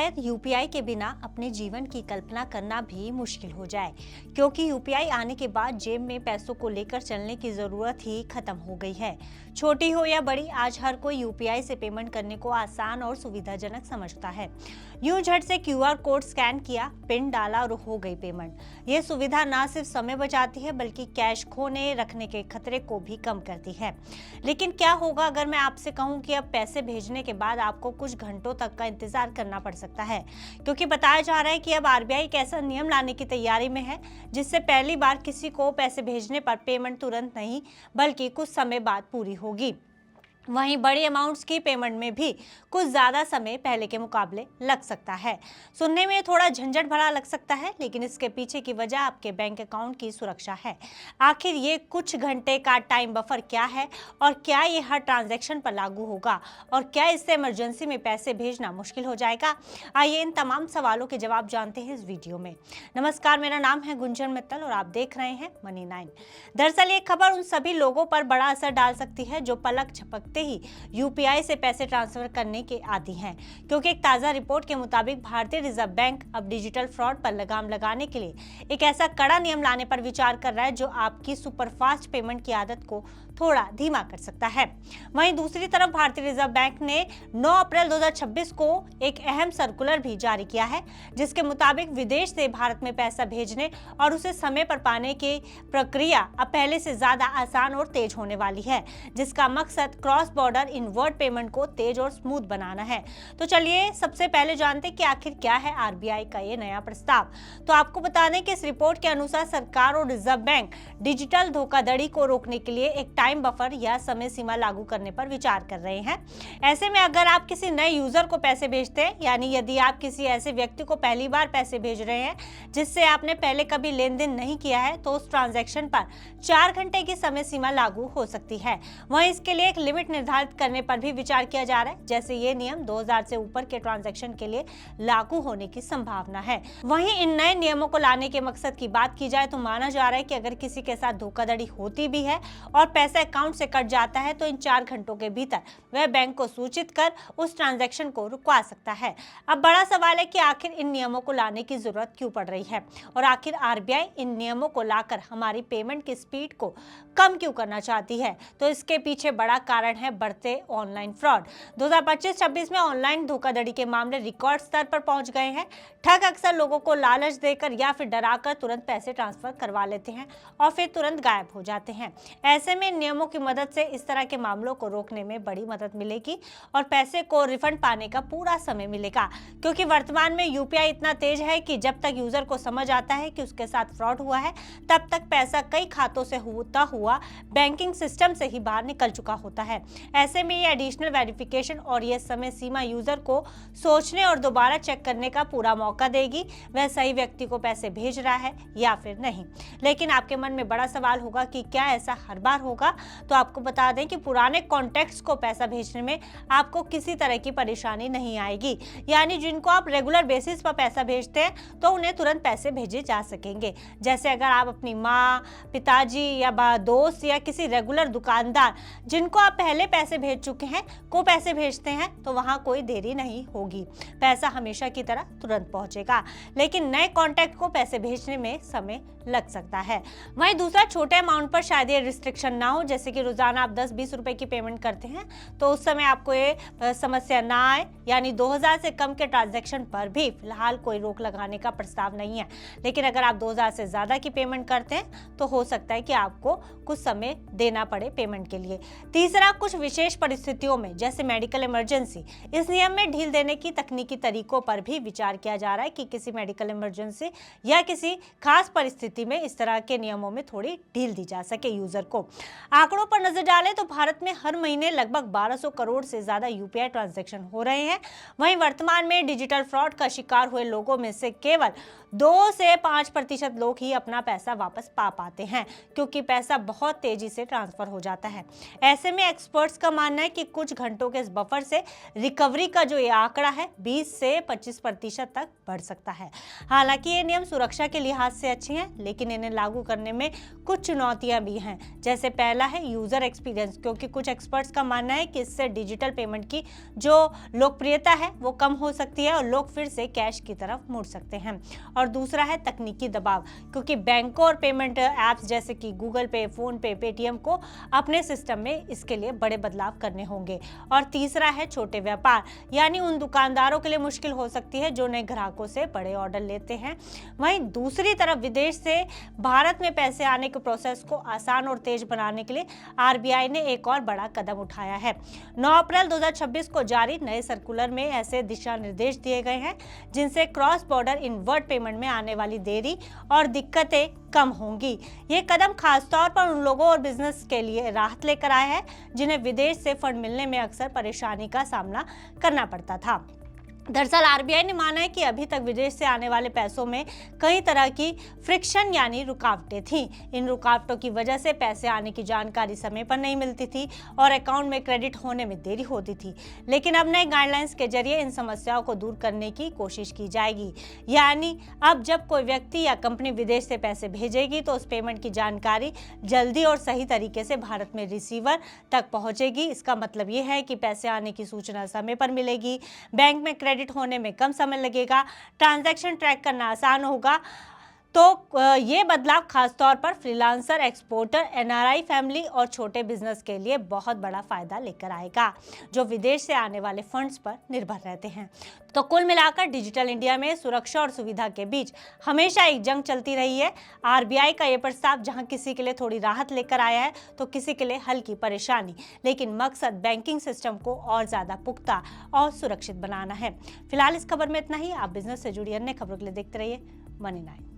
शायद यूपीआई के बिना अपने जीवन की कल्पना करना भी मुश्किल हो जाए, क्योंकि यूपीआई आने के बाद जेब में पैसों को लेकर चलने की जरूरत ही खत्म हो गई है। छोटी हो या बड़ी, आज हर कोई यूपीआई से पेमेंट करने को आसान और सुविधाजनक समझता है। यूं झट से क्यूआर कोड स्कैन किया, पिन डाला और हो गई पेमेंट। ये सुविधा न सिर्फ समय बचाती है बल्कि कैश खोने रखने के खतरे को भी कम करती है। लेकिन क्या होगा अगर मैं आपसे कहूं कि अब पैसे भेजने के बाद आपको कुछ घंटों तक का इंतजार करना पड़ सकता है, क्योंकि बताया जा रहा है कि अब आरबीआई एक ऐसा नियम लाने की तैयारी में है जिससे पहली बार किसी को पैसे भेजने पर पेमेंट तुरंत नहीं बल्कि कुछ समय बाद पूरी होगी। वहीं बड़ी अमाउंट्स की पेमेंट में भी कुछ ज़्यादा समय पहले के मुकाबले लग सकता है। सुनने में थोड़ा झंझट भरा लग सकता है, लेकिन इसके पीछे की वजह आपके बैंक अकाउंट की सुरक्षा है। आखिर ये कुछ घंटे का टाइम बफर क्या है और क्या ये हर ट्रांजैक्शन पर लागू होगा और क्या इससे इमरजेंसी में पैसे भेजना मुश्किल हो जाएगा? आइए इन तमाम सवालों के जवाब जानते हैं इस वीडियो में। नमस्कार, मेरा नाम है गुंजन मित्तल और आप देख रहे हैं मनी 9। दरअसल ये खबर उन सभी लोगों पर बड़ा असर डाल सकती है जो पलक झपकते ही यूपीआई से पैसे ट्रांसफर करने के आदी हैं, क्योंकि एक ताजा रिपोर्ट के मुताबिक भारतीय रिजर्व बैंक अब डिजिटल फ्रॉड पर लगाम लगाने के लिए एक ऐसा कड़ा नियम लाने पर विचार कर रहा है जो आपकी सुपरफास्ट पेमेंट की आदत को थोड़ा धीमा कर सकता है। वहीं दूसरी तरफ भारतीय रिजर्व बैंक ने 9 अप्रैल 2026 को एक अहम सर्कुलर भी जारी किया है, जिसके मुताबिक विदेश से भारत में पैसा भेजने और उसे समय पर पाने की प्रक्रिया अब पहले से ज्यादा आसान और तेज होने वाली है, जिसका मकसद क्रॉस बॉर्डर इनवर्ड पेमेंट को तेज और स्मूथ बनाना है। तो चलिए सबसे पहले जानते हैं कि आखिर क्या है आरबीआई का ये नया प्रस्ताव। तो आपको बता दें कि इस रिपोर्ट के अनुसार सरकार और रिजर्व बैंक डिजिटल धोखाधड़ी को रोकने के लिए एक टाइम बफर या समय सीमा लागू करने पर विचार कर रहे हैं। ऐसे में अगर आप किसी नए यूजर को पैसे भेजते हैं, यानी यदि आप किसी ऐसे व्यक्ति को पहली बार पैसे भेज रहे हैं जिससे आपने पहले कभी लेन देन नहीं किया है, तो उस ट्रांजैक्शन पर 4 घंटे की समय सीमा लागू हो सकती है। वहीं इसके लिए एक लिमिट निर्धारित करने पर भी विचार किया जा रहा है, जैसे ये नियम 2000 से ऊपर के ट्रांजैक्शन के लिए लागू होने की संभावना है। वहीं इन नए नियमों को लाने के मकसद की बात की जाए तो माना जा रहा है कि अगर किसी के साथ धोखाधड़ी होती भी है और पैसा अकाउंट से कट जाता है तो इन 4 घंटों के भीतर वह बैंक को सूचित कर उस ट्रांजैक्शन को रुकवा सकता है। अब बड़ा सवाल है कि आखिर इन नियमों को लाने की जरूरत क्यों पड़ रही है और आखिर आरबीआई इन नियमों को लाकर हमारी पेमेंट की स्पीड को कम क्यों करना चाहती है? तो इसके पीछे बड़ा कारण है बढ़ते ऑनलाइन फ्रॉड। 2025-26 में ऑनलाइन धोखाधड़ी के मामले रिकॉर्ड स्तर पर पहुंच गए हैं। ठग अक्सर लोगों को लालच देकर या फिर डराकर तुरंत पैसे ट्रांसफर करवा लेते हैं और फिर तुरंत गायब हो जाते हैं। ऐसे में नियमों की मदद से इस तरह के मामलों को रोकने में बड़ी मदद मिलेगी और पैसे को रिफंड पाने का पूरा समय मिलेगा, क्योंकि वर्तमान में यूपीआई इतना तेज है कि जब तक यूजर को समझ आता है कि उसके साथ फ्रॉड हुआ है, तब तक पैसा कई खातों से होता हुआ बैंकिंग सिस्टम से ही बाहर निकल चुका होता है। ऐसे में ये एडिशनल वेरिफिकेशन और ये समय सीमा यूजर को सोचने और दोबारा चेक करने का पूरा मौका देगी वह सही व्यक्ति को पैसे भेज रहा है या फिर नहीं। लेकिन आपके मन में बड़ा सवाल होगा कि क्या ऐसा हर बार होगा? तो आपको बता दें कि पुराने कॉन्टैक्ट्स को पैसा भेजने में आपको किसी तरह की परेशानी नहीं आएगी, यानी जिनको आप रेगुलर बेसिस पर पैसा भेजते हैं तो उन्हें तुरंत पैसे भेजे जा सकेंगे। जैसे अगर आप अपनी माँ, पिताजी या दोस्त या किसी रेगुलर दुकानदार जिनको आप पहले पैसे भेज चुके हैं को पैसे भेजते हैं तो वहां कोई देरी नहीं होगी, पैसा हमेशा की तरह तुरंत पहुंचेगा। लेकिन नए कॉन्टैक्ट को पैसे भेजने में समय लग सकता है। वहीं दूसरा, छोटे अमाउंट पर शायद ये रिस्ट्रिक्शन ना हो, जैसे कि रोजाना आप 10-20 रुपए की पेमेंट करते हैं तो उस समय आपको ये समस्या ना आए, यानी 2000 से कम के ट्रांजैक्शन पर भी फिलहाल कोई रोक लगाने का प्रस्ताव नहीं है। लेकिन अगर आप 2000 से ज्यादा की पेमेंट करते हैं तो हो सकता है कि आपको कुछ समय देना पड़े पेमेंट के लिए। तीसरा, कुछ विशेष परिस्थितियों में जैसे मेडिकल इमरजेंसी, इस नियम में ढील देने की तकनीकी तरीकों पर भी विचार किया जा रहा है कि किसी मेडिकल इमरजेंसी या किसी खास परिस्थिति में इस तरह के नियमों में थोड़ी ढील दी जा सके यूजर को। आंकड़ों पर नजर डालें तो भारत में हर महीने लगभग 1200 करोड़ से ज्यादा यूपीआई ट्रांजैक्शन हो रहे हैं। वहीं वर्तमान में डिजिटल फ्रॉड का शिकार हुए लोगों में से केवल 2 से 5% लोग ही अपना पैसा वापस पा पाते हैं, क्योंकि पैसा बहुत तेजी से ट्रांसफर हो जाता है। ऐसे में एक्सपर्ट्स का मानना है कि कुछ घंटों के इस बफर से रिकवरी का जो ये आंकड़ा है 20 से 25% तक बढ़ सकता है। हालांकि ये नियम सुरक्षा के लिहाज से अच्छे हैं, लेकिन इन्हें लागू करने में कुछ चुनौतियां भी हैं। जैसे पहला पहला है यूजर एक्सपीरियंस, क्योंकि कुछ एक्सपर्ट्स का मानना है कि इससे डिजिटल पेमेंट की जो लोकप्रियता है वो कम हो सकती है और लोग फिर से कैश की तरफ मुड़ सकते हैं। और दूसरा है तकनीकी दबाव, क्योंकि बैंकों और पेमेंट ऐप्स जैसे कि गूगल पे, फोन पे, पेटीएम को अपने सिस्टम में इसके लिए बड़े बदलाव करने होंगे। और तीसरा है छोटे व्यापार, यानी उन दुकानदारों के लिए मुश्किल हो सकती है जो नए ग्राहकों से बड़े ऑर्डर लेते हैं। वहीं दूसरी तरफ विदेश से भारत में पैसे आने के प्रोसेस को आसान और तेज बनाने के लिए आरबीआई ने एक और बड़ा कदम उठाया है। 9 अप्रैल 2026 को जारी नए सर्कुलर में ऐसे दिशा निर्देश दिए गए हैं जिनसे क्रॉस बॉर्डर इनवर्ट पेमेंट में आने वाली देरी और दिक्कतें कम होंगी। ये कदम खासतौर पर उन लोगों और बिजनेस के लिए राहत लेकर आया है जिन्हें विदेश से फंड मिलने में अक्सर परेशानी का सामना करना पड़ता था। दरअसल आरबीआई ने माना है कि अभी तक विदेश से आने वाले पैसों में कई तरह की फ्रिक्शन यानी रुकावटें थीं। इन रुकावटों की वजह से पैसे आने की जानकारी समय पर नहीं मिलती थी और अकाउंट में क्रेडिट होने में देरी होती थी। लेकिन अब नए गाइडलाइंस के जरिए इन समस्याओं को दूर करने की कोशिश की जाएगी। यानी अब जब कोई व्यक्ति या कंपनी विदेश से पैसे भेजेगी तो उस पेमेंट की जानकारी जल्दी और सही तरीके से भारत में रिसीवर तक पहुंचेगी। इसका मतलब ये है कि पैसे आने की सूचना समय पर मिलेगी, बैंक में क्रेडिट होने में कम समय लगेगा, ट्रांजैक्शन ट्रैक करना आसान होगा। तो ये बदलाव खासतौर पर फ्रीलांसर, एक्सपोर्टर, एनआरआई फैमिली और छोटे बिजनेस के लिए बहुत बड़ा फायदा लेकर आएगा जो विदेश से आने वाले फंड्स पर निर्भर रहते हैं। तो कुल मिलाकर डिजिटल इंडिया में सुरक्षा और सुविधा के बीच हमेशा एक जंग चलती रही है। आरबीआई का ये प्रस्ताव जहां किसी के लिए थोड़ी राहत लेकर आया है तो किसी के लिए हल्की परेशानी, लेकिन मकसद बैंकिंग सिस्टम को और ज्यादा पुख्ता और सुरक्षित बनाना है। फिलहाल इस खबर में इतना ही। आप बिजनेस से जुड़ी अन्य खबरों के लिए देखते रहिए मनी 9।